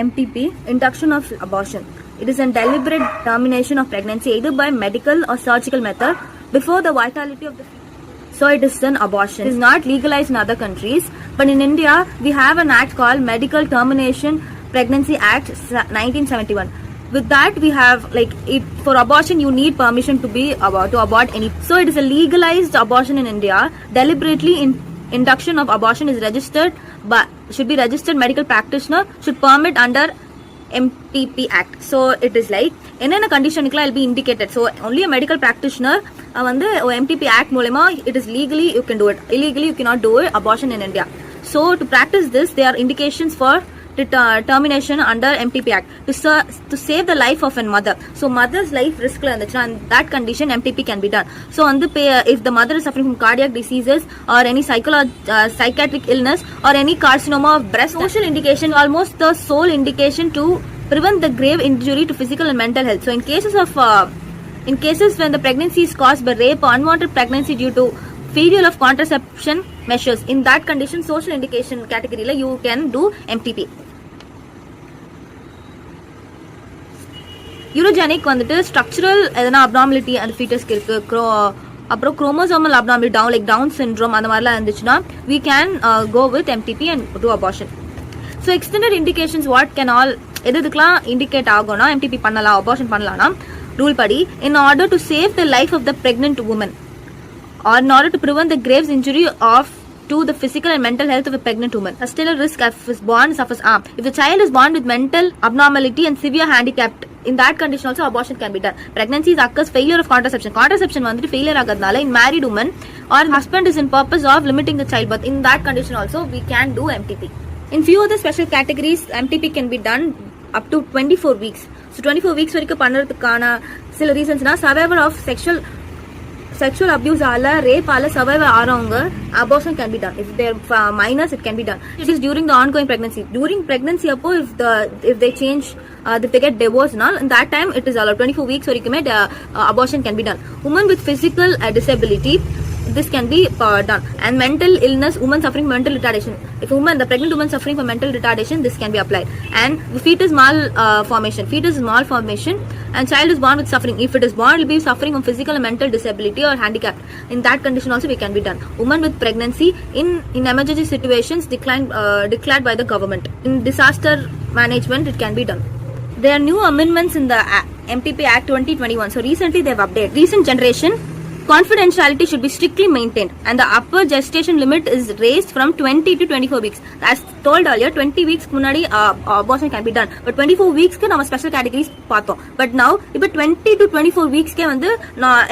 MTP, induction of abortion. It is a deliberate termination of pregnancy either by medical or surgical method before the vitality of the fetus. So it is an abortion. It is not legalized in other countries, but in India we have an act called Medical Termination Pregnancy Act 1971. With that we have for abortion you need permission to abort any. So it is a legalized abortion in India. Deliberately induction of abortion is registered, but should be registered medical practitioner should permit under MTP Act. So it is என்னென்ன கண்டிஷனுக்குலாம் will be indicated. So only a medical practitioner MTP Act மூலமா it is legally you can do it. Illegally you cannot do it, abortion in India. So to practice this there are indications for termination under MTP Act to save the life of a mother. So mother's life risk la irundhuchna and that condition MTP can be done. So if the mother is suffering from cardiac diseases or any psychiatric illness or any carcinoma of breast, social indication almost the sole indication to prevent the grave injury to physical and mental health. So in cases when the pregnancy is caused by rape or unwanted pregnancy due to failure of contraception measures, in that condition social indication category la you can do MTP. Urogenic வந்துட்டு structural எதனா abnormality and fetus இருக்கு, அப்புறம் chromosomal abnormality down syndrome அந்த மாதிரிலாம் இருந்துச்சுன்னா we can go with MTP and do abortion. So extended indications what can all எதுக்கெல்லாம் indicate ஆகும்னா MTP பண்ணலாம், abortion பண்ணலாம்னா ரூல் படி in order to save the life of the pregnant woman or in order to prevent the grave injury to the physical and mental health of a pregnant woman. A still risk if the child is born with mental abnormality and severe handicap, in that condition also abortion can be done. Pregnancy occurs failure of contraception வந்துட்டு failure ஆகிறதுனால in married woman or husband is in purpose of limiting the childbirth, in that condition also we can do MTP. In few other special categories MTP can be done up to 24 weeks. So 24 weeks வரைக்கும் பண்றதுக்கான சில ரீசன்ஸ்னா survivor of sexual abuse rape survivor ஆறவங்க abortion can be done. If they are minors it can be done. It is during the ongoing pregnancy. During pregnancy appo if they change if they get divorced now in that time it is allowed. 24 weeks varikume abortion can be done. Women with physical disability, this can be done. And mental illness, women suffering from mental retardation, if the pregnant woman suffering from mental retardation, this can be applied. And fetus malformation and child is born with suffering, if it is born it will be suffering from physical and mental disability or handicap, in that condition also we can be done. Women with pregnancy in emergency situations declared by the government. In disaster management it can be done. There are new amendments in the MTP Act 2021. So recently they have updated. Recent generation confidentiality should be strictly maintained and the upper gestation limit is raised from 20 to 24 weeks. As told earlier 20 weeks munadi abortion can be done, but 24 weeks ku nama special categories paathom. But now ipo 20 to 24 weeks ke vandu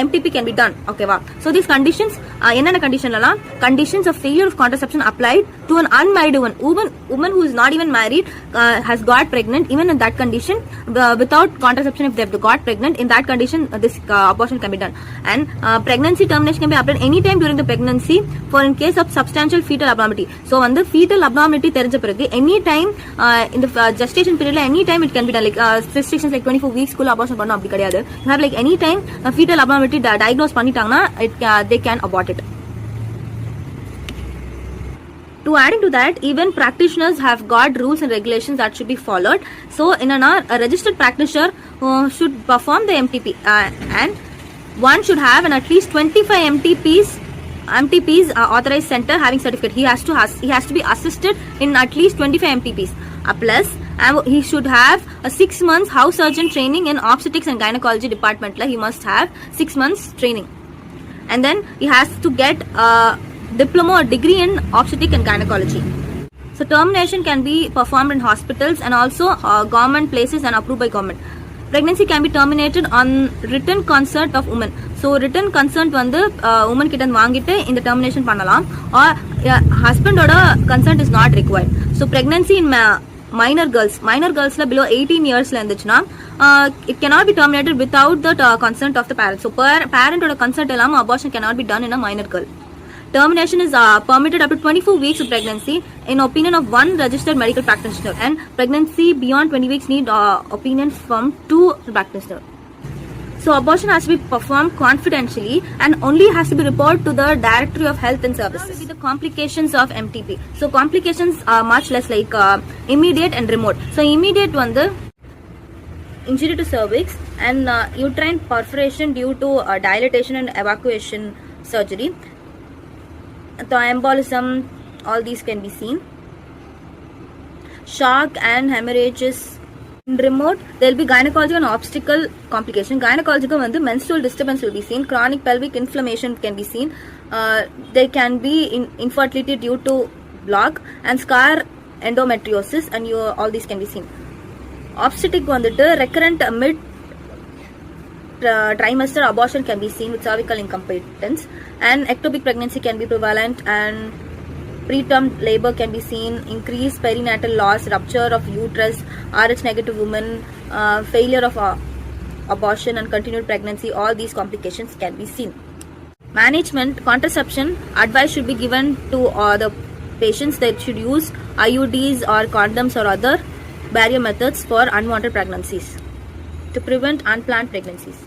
MTP can be done. Okay va. So these conditions enna condition la conditions of failure of contraception applied to an unmarried woman who is not even married has got pregnant, even in that condition without contraception, if they have got pregnant, in that condition this abortion can be done. And pregnancy termination can be applied anytime during the pregnancy for in case of substantial fetal abnormality. So the fetal abnormality தெரிஞ்ச பிறகு any time in the gestation period any time it can be done. Restrictions 24 weeks குள்ள abortion பண்ணனும் அப்படி கிடையாது. You have any time fetal abnormality diagnose பண்ணிட்டாங்கன்னா they can abort it. To adding to that, even practitioners have got rules and regulations that should be followed. So in a registered practitioner should perform the MTP and one should have at least 25 MTPs authorized center having certificate. He has to be assisted in at least 25 MTPs. Plus he should have a 6 months house surgeon training in Obstetrics and Gynaecology department. He must have 6 months training, and then he has to get a diploma or degree in Obstetrics and Gynaecology. So termination can be performed in hospitals and also government places and approved by government. Pregnancy can be terminated on written consent of women. So written consent வந்து woman கிட்ட வாங்கிட்டு இந்த termination பண்ணலாம், or husband ஓட consent is not required. So pregnancy in minor girls la below 18 years la irundhuchna it cannot be terminated without the consent of the parents. So parent oda consent illama abortion cannot be done in a minor girl. Termination is permitted up to 24 weeks of pregnancy in opinion of one registered medical practitioner, and pregnancy beyond 20 weeks need opinions from 2 practitioners. So abortion has to be performed confidentially and only has to be reported to the Directorate of Health and Services. Now will be the complications of MTP. So complications are much less like immediate and remote. So immediate the injury to cervix and uterine perforation due to dilatation and evacuation surgery. The embolism, all these can be seen. Shock and hemorrhages. In remote, there will be gynecological and obstetrical complication. Gynecological menstrual disturbance will be seen. Chronic pelvic inflammation can be seen. There can be infertility due to block and scar endometriosis, and all these can be seen. Obstetric recurrent mid trimester abortion can be seen with cervical incompetence, and ectopic pregnancy can be prevalent, and preterm labor can be seen, increased perinatal loss, rupture of uterus, Rh negative women, failure of abortion and continued pregnancy. All these complications can be seen. Management, contraception advice should be given to the patients that should use IUDs or condoms or other barrier methods for unwanted pregnancies to prevent unplanned pregnancies.